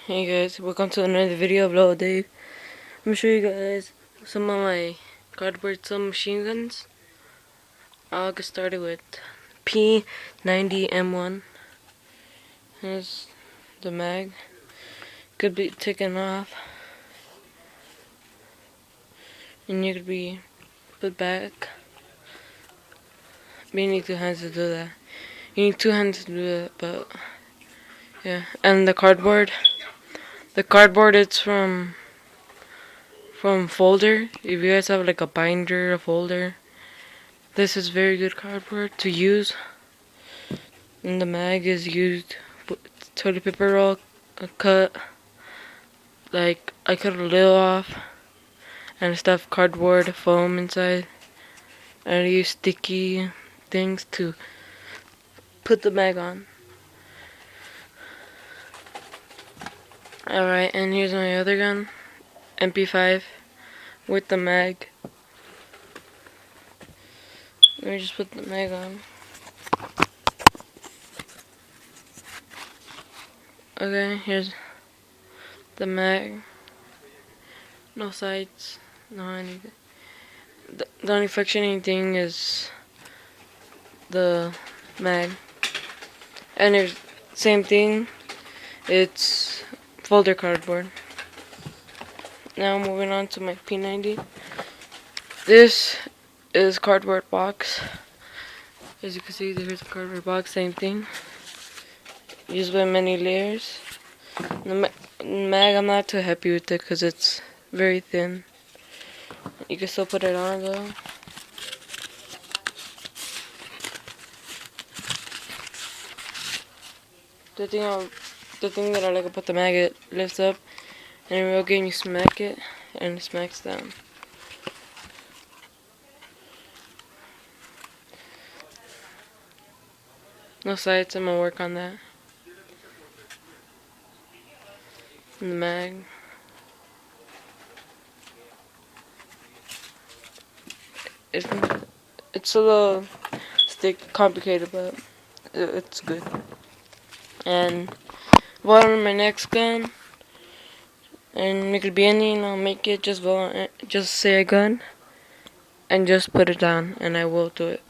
Hey guys, welcome to another video of Little Dave. I'm gonna show you guys some of my cardboard submachine guns. I'll get started with P90M1. Here's the mag. Could be taken off, and you could be put back. But you need two hands to do that. You need two hands to do that, but yeah. And the cardboard it's from folder. If you guys have like a binder, a folder, this is very good cardboard to use. And the mag is used with toilet paper roll, a cut, like I cut a little off, and stuff cardboard foam inside. I use sticky things to put the mag on. Alright, and here's my other gun, MP5, with the mag. Let me just put the mag on. Okay, here's the mag. No sights, no anything. The only functioning thing is the mag. And there's same thing, it's folder cardboard. Now moving on to my P90. This is cardboard box. As you can see, there's a cardboard box, same thing. Used by many layers. The mag, I'm not too happy with it because it's very thin. You can still put it on though. The thing that I like about the mag, it lifts up, and in a real game you smack it, and it smacks down. No sights, I'm gonna work on that. And the mag. It's a little complicated, but it's good. And vote on my next gun, and it could be any, and I'll make it. Just say a gun, and just put it down, and I will do it.